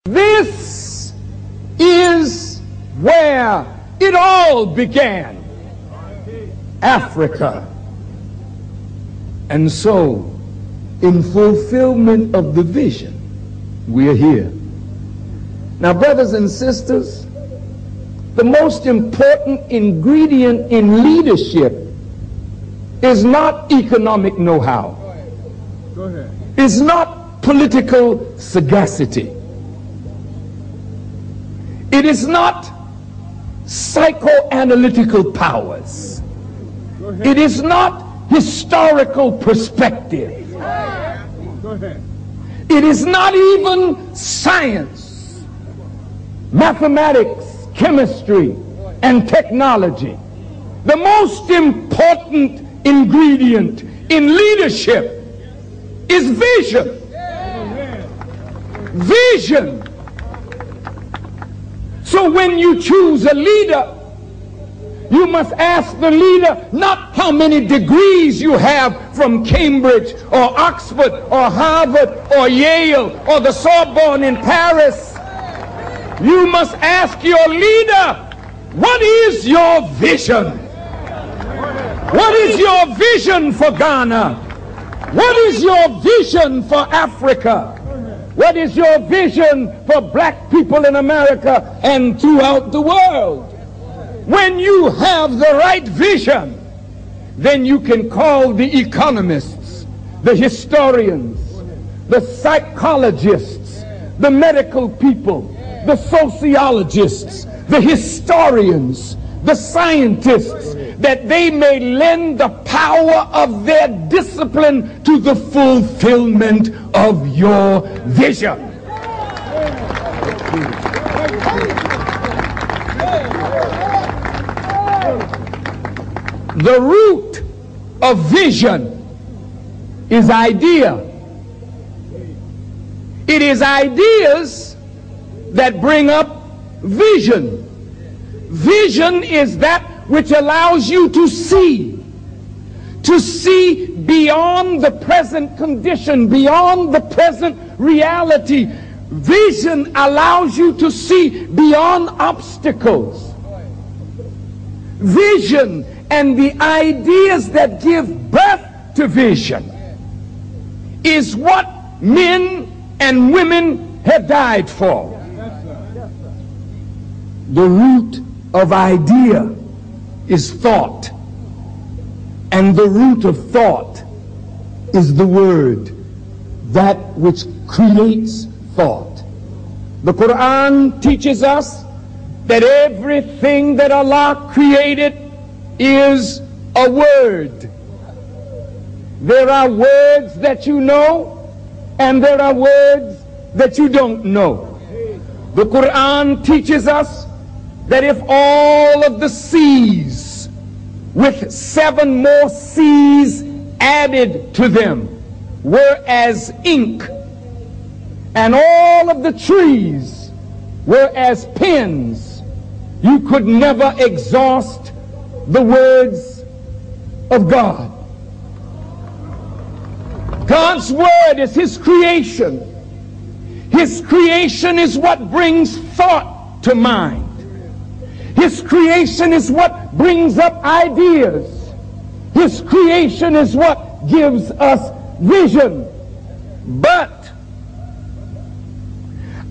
This is where it all began. Africa. And so, in fulfillment of the vision, we're here. Now, brothers and sisters, the most important ingredient in leadership is not economic know-how. Go ahead. It's not political sagacity. It is not psychoanalytical powers. It is not historical perspective. Go ahead. It is not even science, mathematics, chemistry, and technology. The most important ingredient in leadership is vision. Vision. So when you choose a leader, you must ask the leader not how many degrees you have from Cambridge or Oxford or Harvard or Yale or the Sorbonne in Paris. You must ask your leader, what is your vision? What is your vision for Ghana? What is your vision for Africa? What is your vision for black people in America and throughout the world? When you have the right vision, then you can call the economists, the historians, the psychologists, the medical people, the sociologists, the historians, the scientists, that they may lend the power of their discipline to the fulfillment of your vision. The root of vision is idea. It is ideas that bring up vision. Vision is that which allows you to see beyond the present condition, beyond the present reality. Vision allows you to see beyond obstacles. Vision and the ideas that give birth to vision is what men and women have died for. The root of idea is thought, and the root of thought is the word, that which creates thought. The Quran teaches us that everything that Allah created is a word. There are words that you know, and there are words that you don't know. The Quran teaches us that if all of the seas with 7 more seas added to them were as ink, and all of the trees were as pens, you could never exhaust the words of God. God's word is His creation. His creation is what brings thought to mind. His creation is what brings up ideas. His creation is what gives us vision. But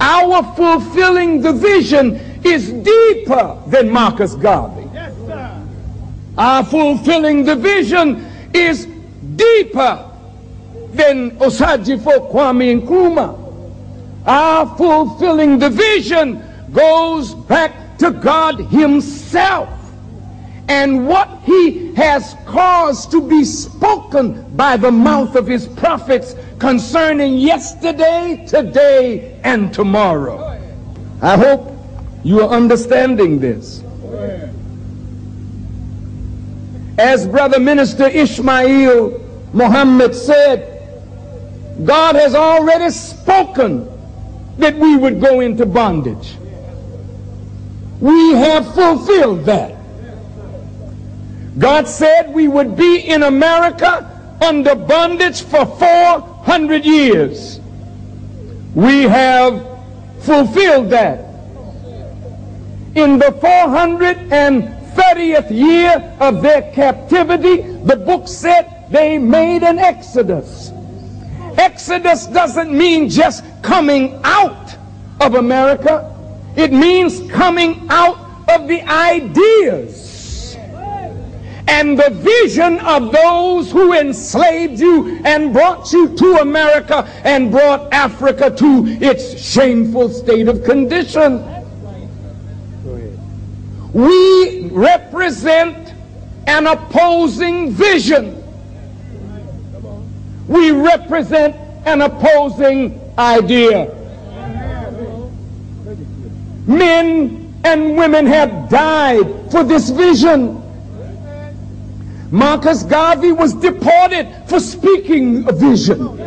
our fulfilling the vision is deeper than Marcus Garvey. Yes, sir. Our fulfilling the vision is deeper than Osagyefo Kwame Nkrumah. Our fulfilling the vision goes back to God Himself and what He has caused to be spoken by the mouth of His prophets concerning yesterday, today, and tomorrow. I hope you are understanding this. As Brother Minister Ishmael Muhammad said, God has already spoken that we would go into bondage. We have fulfilled that. God said we would be in America under bondage for 400 years. We have fulfilled that. In the 430th year of their captivity, the book said they made an exodus. Exodus doesn't mean just coming out of America. It means coming out of the ideas and the vision of those who enslaved you and brought you to America and brought Africa to its shameful state of condition. We represent an opposing vision. We represent an opposing idea. Men and women have died for this vision. Marcus Garvey was deported for speaking a vision.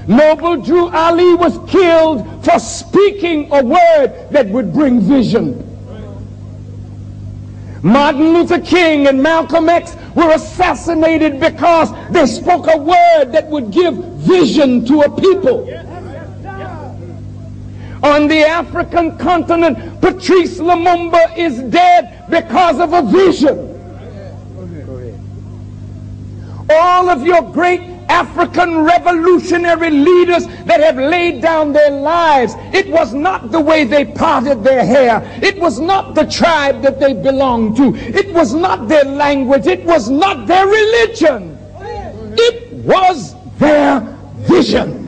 Noble Drew Ali was killed for speaking a word that would bring vision. Martin Luther King and Malcolm X were assassinated because they spoke a word that would give vision to a people. On the African continent, Patrice Lumumba is dead because of a vision. All of your great African revolutionary leaders that have laid down their lives, it was not the way they parted their hair. It was not the tribe that they belonged to. It was not their language. It was not their religion. It was their vision.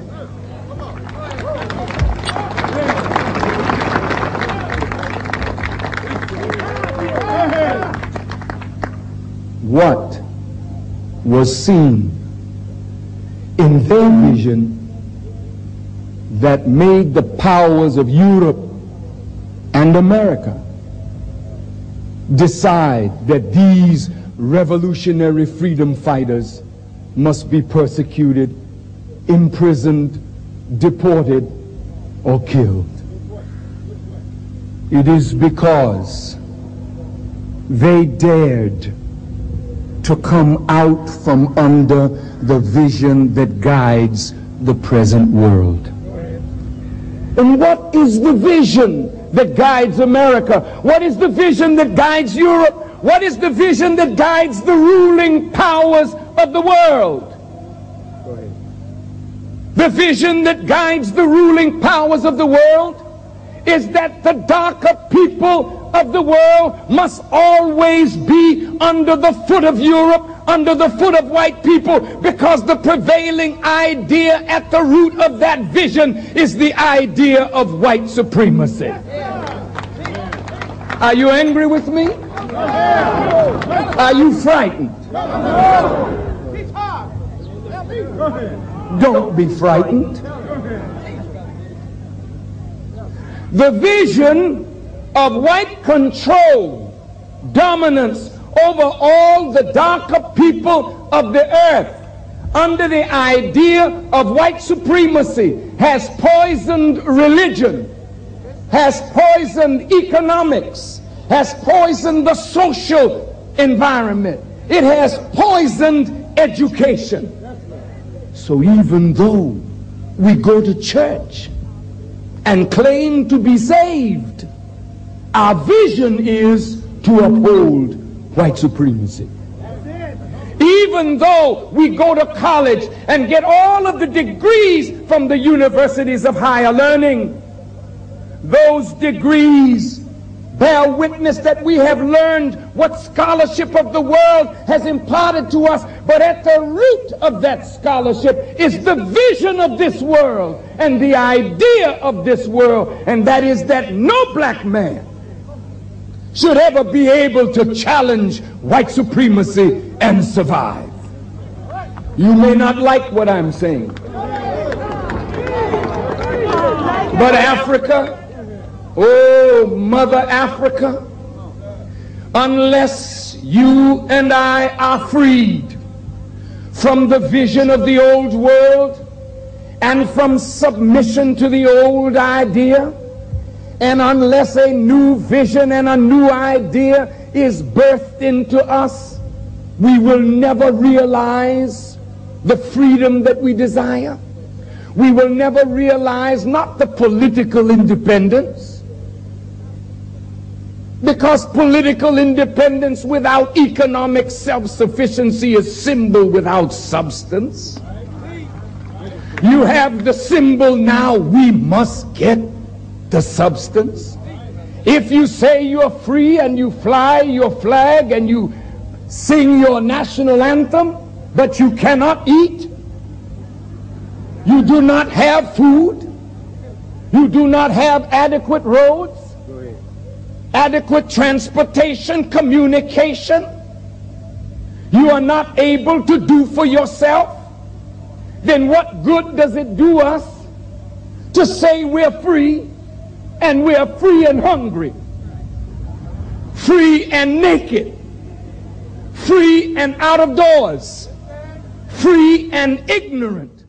What was seen in their vision that made the powers of Europe and America decide that these revolutionary freedom fighters must be persecuted, imprisoned, deported, or killed? It is because they dared to come out from under the vision that guides the present world. And what is the vision that guides America? What is the vision that guides Europe? What is the vision that guides the ruling powers of the world? The vision that guides the ruling powers of the world is that the darker people of the world must always be under the foot of Europe, under the foot of white people, because the prevailing idea at the root of that vision is the idea of white supremacy. Are you angry with me? Are you frightened? Don't be frightened. The vision of white control, dominance over all the darker people of the earth under the idea of white supremacy has poisoned religion, has poisoned economics, has poisoned the social environment. It has poisoned education. So even though we go to church and claim to be saved, our vision is to uphold white supremacy. Even though we go to college and get all of the degrees from the universities of higher learning, those degrees bear witness that we have learned what scholarship of the world has imparted to us, but at the root of that scholarship is the vision of this world and the idea of this world, and that is that no black man should ever be able to challenge white supremacy and survive. You may not like what I'm saying, but Africa, oh, Mother Africa, unless you and I are freed from the vision of the old world and from submission to the old idea, and unless a new vision and a new idea is birthed into us, we will never realize the freedom that we desire. we will never realize not the political independence, because political independence without economic self-sufficiency is symbol without substance. You have the symbol now, we must get the substance. If you say you're free and you fly your flag and you sing your national anthem, but you cannot eat, you do not have food, you do not have adequate roads, adequate transportation, communication, you are not able to do for yourself, then what good does it do us to say we're free and we're free and hungry, free and naked, free and out of doors, free and ignorant?